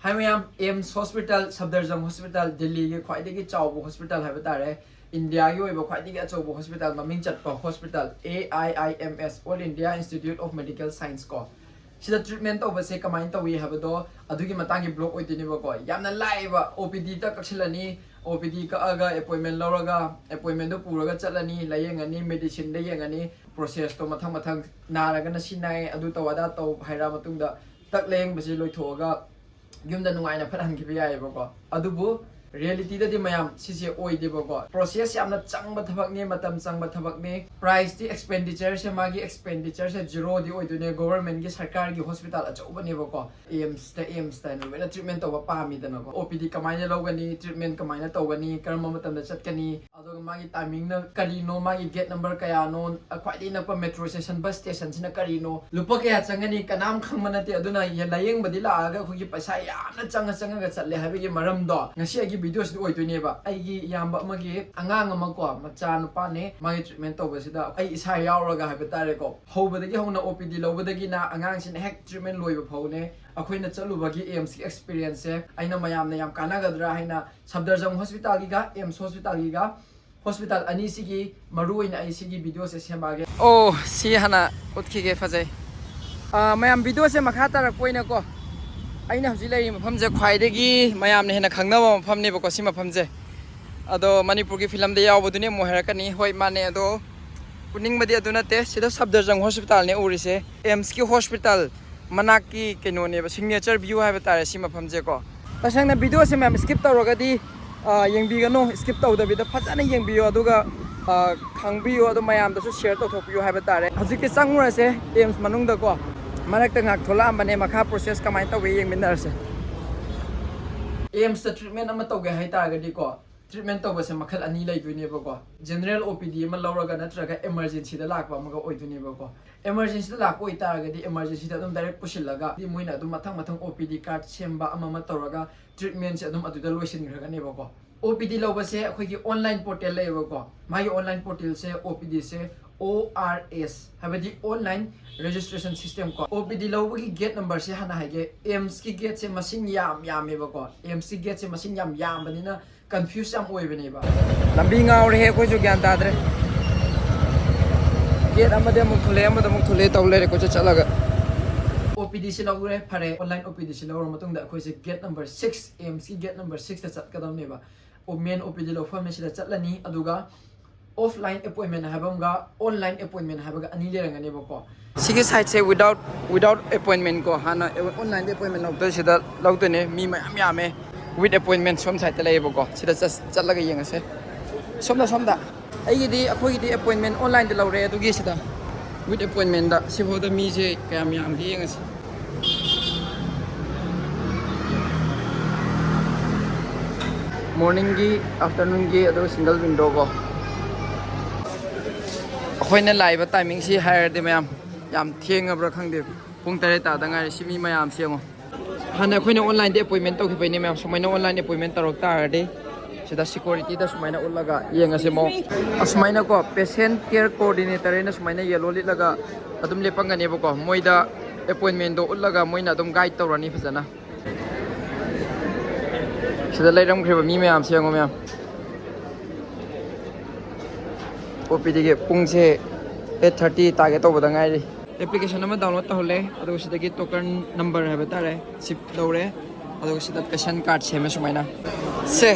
Hi ma'am, Aiims Hospital, Sabdarjung Hospital, Delhi ke khwaidagi chawbo hospital haiba tare. India gi oiba khwaidagi achawbo hospital maming chatpa hospital AIIMS All India Institute of Medical Science ko. Sida treatment over se kamain tawi habado adugi matangi block oitini ba ko. Yamna laiba OPD ta kaksilani OPD ka aga appointment lawraga appointment do puraga chatlani layengani medicine da yengani process to mathang naraga na sinai adu tawada to haira matungda takleng basi loithoga yumda nuaina pharan ki biya bako adubu reality da di mayam sisi oi de bako process yamna changba thabak ne matam changba thabak ne price di expenditure se magi expenditure se zero di oi dune government gi sarkar gi hospital achauba ne bako Aiims ta no wena treatment to pa mi da no OPD kamaina logani treatment kamaina tawani karma matam da chatkani adoga magi timing na karino magi gate number kaya no akwai na pa metro station bus station sina karino lupa kaya changani kanam khangmana te aduna layeng badila aga khogi paisa yamna changa ga chatle habigi maram do ngasi agi videos du oitune ba aigi yamba amagi angang amako macha nupa ne magi treatment to basida ai isa yauraga habitare ko hobadagi hona OPD lobadagi na angang sin hek treatment loiba phone akoina chalubagi Aiims ki experience se aina mayam na yam kanagadra haina Sabdarjung Hospital gi ga Aiims Hospital gi ga hospital ani sigi maruina ai sigi video se sembage oh si hana utki ge fajai mayam video se makha tarak poina ko aina hauji lai mafam je khwaidagi mayam ne hena khangnaba mafam ne bako si mafam je ado Manipur gi film de yawbudune mo herakani hoi mane ado puning badi aduna te sida Sabdarjung Hospital ne urise Aiims ki hospital manaki keno ne signature view ha betare si mafam je ko tasang na video se mayam skip tawragadi yengbigano skip tawdabida fajana yengbiyo aduga khangbiyo ado mayam da su share tawthokpiyo ha betare hajike changurase Aiims manungda ko marakta ngak thola ambane makha process kamai tawe yengminarse Aiims ta treatment ama tawge hai targadi ko treatment tawbase makhal ani laiduine ba ko general OPD ama lawraga natraga emergency da lakba amaga oidune ba ko emergency da lakpo itargadi emergency da adum direct pusilaga di moina adum mathang OPD card semba ama tawraga treatment se adum aduda loisin graga ne ba ko OPD lawbase akhoi online portal laiba ko mai online portal se OPD se ORS habadi online registration system ko OPD lawbagi gate number se hana haige Aiims ki gate se masing yam ba ko Aiims ki gate se masing yam banina confuse am oibane ba lambi ngaur he ko ju gyan tadre gate amade muk thule tawle ko chalaga OPD se lawre phare online OPD se lawra matung da khoi se gate number 6 Aiims ki gate number 6 ta chat kadam ne ba o main OPD lo form se chatlani aduga offline appointment habamga online appointment habaga ani lerangani ba ko sigi site se without appointment ko hana online appointment lawta sida lawtone mi mayam yame with appointment som site lay ba ko sida chatlaga yengase somda aigidi akhoi appointment online de lawre adugi sida with appointment da siboda mi je kayam yam gi yengase morning gi afternoon gi adu single window ko akhoi live timing si hire de mayam yam thengabra khangde pung tare ta da ngai simi mayam sengo hana akhoi online de appointment to khibai ne mayam sumaina online appointment tarok ta de sida security da sumaina ulaga yengase mo asumaina ko patient care coordinator na sumaina yellow lit laga adum lepangane ba ko moida appointment do ulaga moina adum guide tawrani phajana sida lairam khriba mi mayam sengo mayam OPD ke pungse 8:30 target to badangai ri application nama download ta hole adu sidagi token number ha betare sip lore adu sida patient card seme sumaina se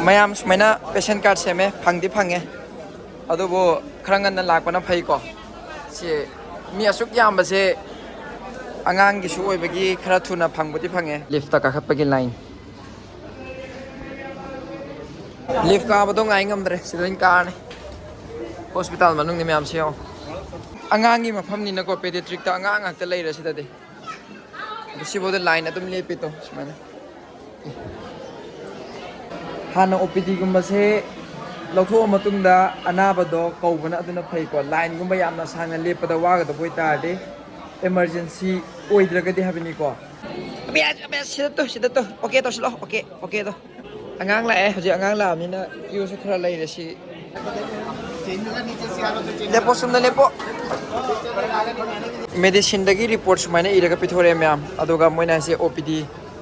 mayam sumaina patient card seme phangdi phange adu bo khrangan na lakpana phai ko se mi asuk yam ba se angang gi su oibagi khara thuna phangbudi phange lift ta ka khapagi line lift ka badong ai ngamdre sidin ka ne hospital manung ni mayam seo angangi mafam ni nako pediatric ta angang akta leira sida de sibo de line atum lepi to sumana hana OPD gumba se lawtho matung da anaba do kaubana aduna phai ko line gumba yamna sanga lepada waga da boita de emergency oidragadi habini ko abia sida to okay to slo okay to angang la hoji angang la mina yu su khara leira si lepo sumna lepo medicine dagi report sumaina iraga pithore myam aduga moina se OPD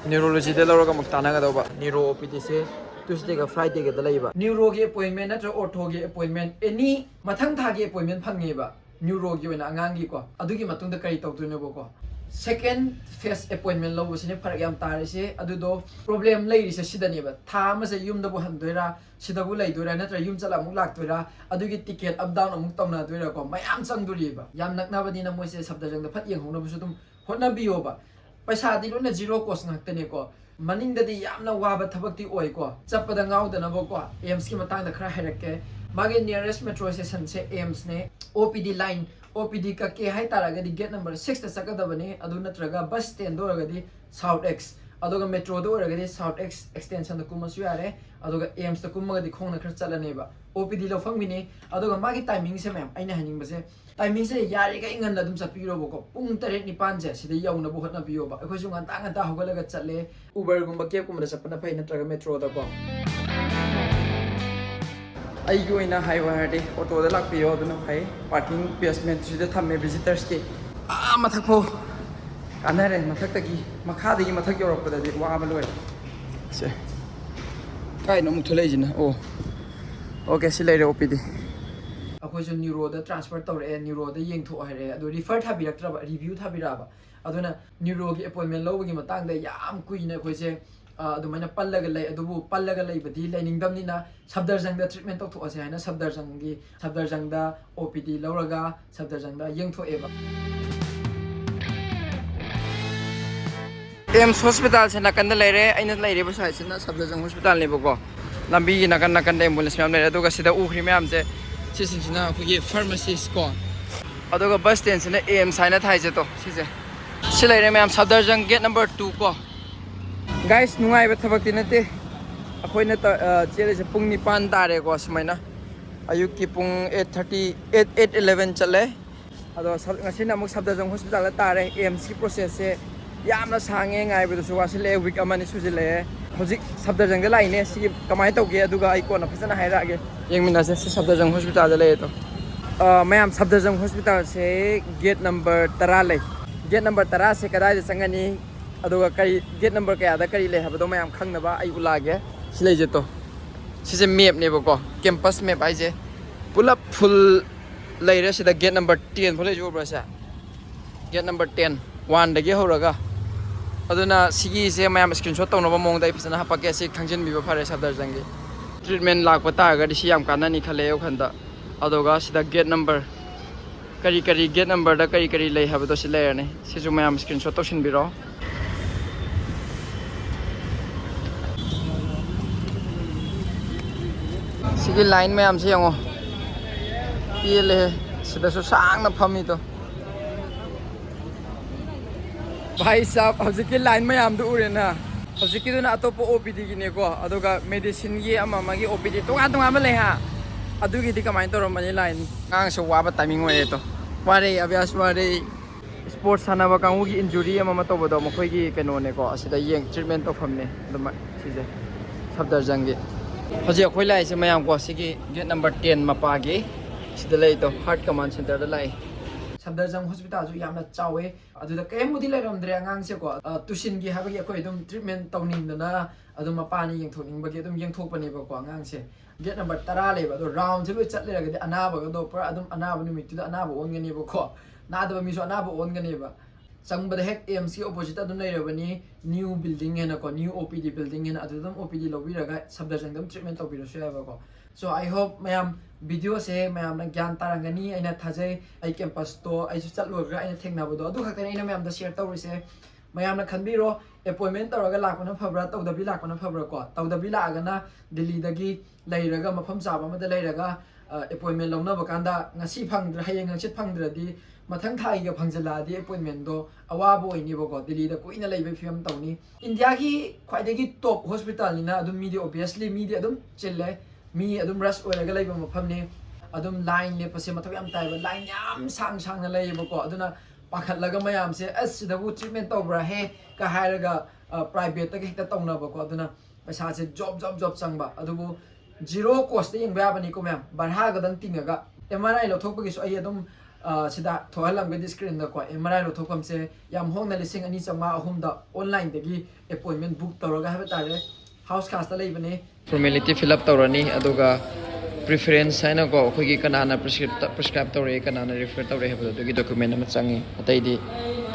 neurology da lawra ga muktana ga doba neuro OPD se Tuesday ga Friday ga da laiba neuro gi appointment na ortho gi appointment any mathang tha gi appointment phangi ba neuro gi oina angang gi ko adugi matung da kai tawtu ne bo ko second phase appointment lo sine pharak yam tare se adu do problem lai ri se sidani ba tha ma se yum da bu han doira sida bu lai doira na tra yum chala muk lak doira adu gi ticket up down amuk tawna doira ko mayam chang duri ba yam nakna ba dina mo se sabda jang da phat yeng hona bu su dum hotna biyo ba paisa di lo na zero cost ngak tane ko maning da di yam na wa ba thabak ti oi ko chappa da ngau da na bo ko Aiims ki matang da khra herake mage nearest metro station se Aiims ne OPD line OPD ka ke hai tara ga di gate number 6 ta saka da bane adu natraga bus stand do ga di South X aduga metro do ga di South X extension da kuma su yare aduga Aiims ta kuma ga di khong na khar chalane ba OPD lo phang mini aduga magi timing se ma'am aina haning ba se timing se yari ga ingan na dum sa piro bo ko pung 8 9 je sida yaw na bo hot na biyo ba akhoi su ngan ta hogala ga chatle Uber gumba ke kuma da sapna phai natraga metro da ko aigi oina highway hade auto da lak piyo aduna phai parking basement sida thamme visitors ke mathak pho kanare mathak tagi makha dagi mathak yorok pada di wa ma loi se kai no mu thulai jina o okay si lai re OPD akhoi ju neuro da transfer tawre neuro da yeng tho hai re adu refer thabirak tra ba review thabira ba aduna neuro gi appointment lo gi matang da yam kuina khoi se adumana pallaga lay adubu pallaga lay badi lainingdam ni na sabdarjang da treatment tok those haina sabdarjang da OPD lawraga sabdarjang da yengtho eba Aiims hospital se nakan da leire aina leire ba sai sina sabdarjang hospital ne boko lambi gi nakan da ambulance ma'am leire aduga sida ukhri ma'am se sisina phugi pharmacist ko aduga bus stand sina Aiims haina thai je to sise si leire ma'am sabdarjang gate number 2 ko guys nungai ba thabak tin ate akhoi na chele se pung 9 tare ko smaina ayuk ki pung 8:30 8:11 chale ado ngasi na muk sabdarjang hospital tare Aiims ki process se yamna sange ngai ba su wasile week amani sujile hojik sabdarjang da laine si kamai tawge aduga ai ko na phasana haira ge yengmina se sabdarjang hospital da le to mayam sabdarjang hospital se gate number 10 le gate number 10 se kadai de sangani aduga kari gate number kaya da kari le habado mayam khang na ba ai ulage silai je to sise map ne bako campus map ai je pulap full laire sida gate number 10 phole jo bra sa gate number 10 1 dagi horaga aduna sigi se mayam screenshot tawna ba mong dai phasana hapake se thangjin bi ba phare sabdarjang gi treatment lak pata ga di siam kanani khale yo khanda aduga sida gate number kari gate number da kari lei habado se layer ne se jo mayam screenshot tawsin biro sigi line mayam se yango pile sida so sang na phami to bhai sahab hojiki line mayam du ure na hojiki du na atopo OPD gi ne ko aduga medicine gi ama magi OPD tonga ma le ha adugi di kamai to romani line ngang so wa ba timing we to ware abyas ware sports sana ba kangu gi injury ama ma to bodo mokoi gi keno ne ko asida yeng treatment to famne duma sije sabdarjang gi hoji akhoi lai se mayam ko sigi gate number 10 mapa gi sida lai to heart command center da lai sabdarjang hospital ju yamna chawe aduda kemudi lai ramdre angang se ko tusin gi habagi akhoi dum treatment tawning dana adum mapani yengthokning bagi dum yengthokpani ba ko angang se gate number 10 le ba do round se lo chat le ga anaba ga do pra adum anaba numit tu anaba ongani ba ko na da mi so anaba ongani ba changba da hek Aiims ki opposite adum nei rabani new building hena ko new OPD building hena adum OPD lobi raga sabdarjang dum treatment to biro so ba ko so I hope mayam video se mayam na gyan tarangani aina thajai ai campus to ai su chatlo ga aina thengna bodo adu khakane aina mayam da share tawri se mayam na khanbiro appointment tawraga lakona phabra tawdabi lakona phabra ko tawdabi lagana Delhi dagi lairaga mafam chaba ma da lairaga appointment longna bakanda ngasi phangdra hayeng ngachit phangdradi mathang thai ga phangjala di appointment do awabo ini boko Delhi da koina leibe film tawni India gi khwaidagi top hospital ni na adum media obviously media adum chelle mi adum rush oiraga leiba mafam ne adum line le pase mathak yam tai ba line yam sang na lei boko aduna pakhat laga mayam se as sidabu treatment tawbra he ka hairaga private ta hekta tawna bako aduna paisa se job changba adubu zero cost yeng ba bani ko ma'am barha ga dang tingaga MRI lo thokpagi so ai adum sida thohalamgadi screen da ko MRI lo thokam se yam hongna lising ani chama ahum da online dagi appointment book tawraga ha tare house cast la ibane formality fill up tawrani aduga preference haina ko khogi kanana prescribe tawre kanana refer tawre ha badu document ama changi atai di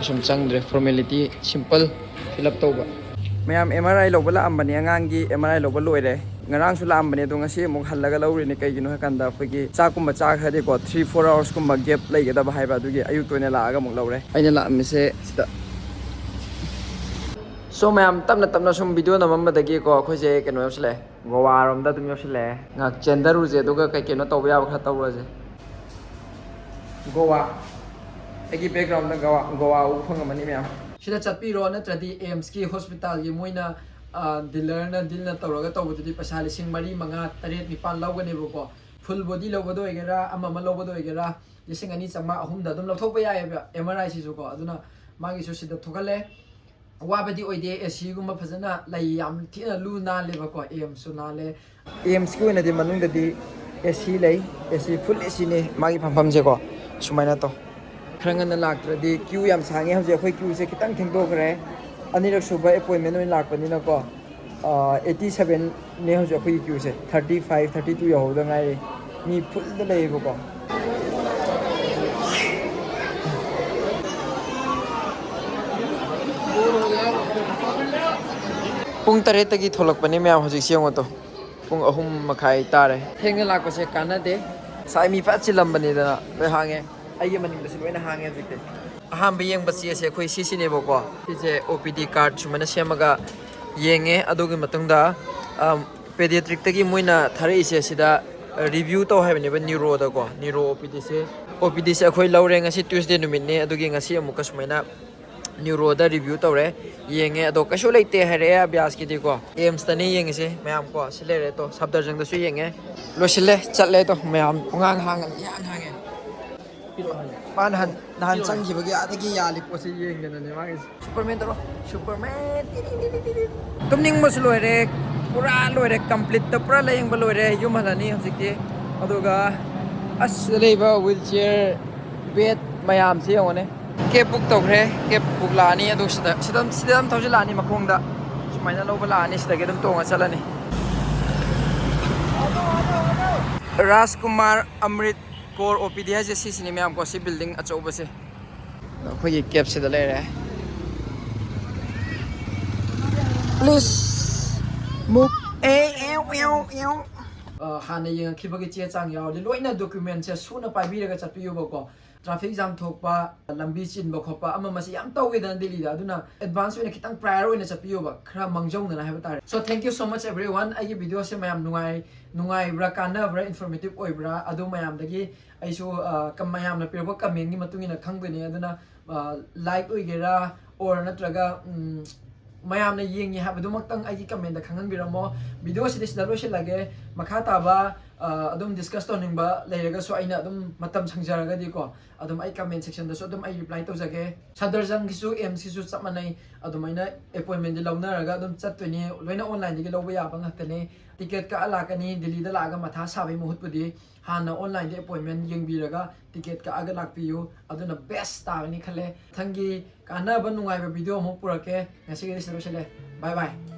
sum changdre formality simple fill up tawba mayam MRI lo bala ambani angangi MRI lo balo ire ngarang su lam bane do ngasi muk hallaga lawri ne kai gino hakanda khogi cha kumba cha khade ko 3-4 hours kumba gap lai ga da bhai ba dugi ayu to ne la aga muk lawre aina la mi se sida so mayam tamna sum video na mamma dagi ko khoi je keno yosle gowa rom da tum yosle ngak chendaru je duga kai keno to ya kha tawra je gowa egi background na gowa u phang mani mayam sida chatpi ro na tradi Aiims ki hospital gi moina dealer na deal na tawraga tawbudi paisa lising mari manga taret nipan lawgani ko full body lawbado egera ama lawbado egera lising ani chama ahum da dum lawthok pa ya MRI si ko aduna magi so sida thogale wabadi oide AC gumba phajana lai yam thina lu na le ko Aiims so na le Aiims ko na di manung da di AC lai AC full AC ne magi phampam je ko sumaina to khrangan na laktradi queue yam sange hause khoi queue se kitang thengdo kre anirak suba appointment oin lakpani na ko 87 ne hause khoi queue se 35 32 ya hoda ngai mi full da lei ko pung tare tagi tholak pani me hojik siang to pung ahum makhai tare thengna lakpa se kana de sai mi pa chilam bani da be hange ai maning da loina hange jikte aham biyeng basi ase khoi sisi ne boko sije OPD card chumana semaga yenge adogi matungda pediatric tagi moina thare ise sida review to haibani ba neuro da ko neuro OPD se khoi laure ngasi Tuesday numit ne adogi ngasi amuka sumaina neuro da review tawre yenge ado kaso leite hare abyas ki di ko Aiims tani yenge se mayam ko silere to sabdarjang da su yenge lo sile chatle to mayam pungang hang yang hange pan han chang gi bagi adagi yali ko se yenge na ne ma superman to superman tumning mas loire pura loire complete to pura leng ba loire yum halani hojikti aduga as leiba wheelchair bed mayam se yone ke book tawre ke book lani adu sidam thauji lani makhongda sumaina loba lani sidage dum tonga chalani Rajkumar Amrit Core OPD has a cinema am ko si building achouba se khoi cap se da lere please move hana yang khibagi che chang yaw li loina document se suna pai bi raga chatpi yoba ko traffic jam thokpa lambi chin ba khopa ama masi yam tawge dan dili da aduna advance wena kitang prior wena chatpi yoba khra mangjong na ha ba so thank you so much everyone ai video se mayam nungai bra kana bra informative oi bra adu mayam dagi ai so kam mayam na pirba comment ni matungina khangdene aduna like oi gera or natraga mayam na yengi ha badu maktang ai comment da khangan biramo video se disdalo se lage makha ta ba adum discuss to ningba leiraga so aina adum matam sangjaraga di ko adum ai comment section da so adum ai reply to jage sadarjang gisu Aiims gisu chamanai adum aina appointment di launa raga adum chatweni loina online di loba ya bang hakane ticket ka ala kani Delhi da laga matha sabai muhut pudi hana online di appointment yengbi raga ticket ka aga lakpiyu aduna best ta ni khale thangi kana ba nungai ba video mo purake ngasi gi sele bye bye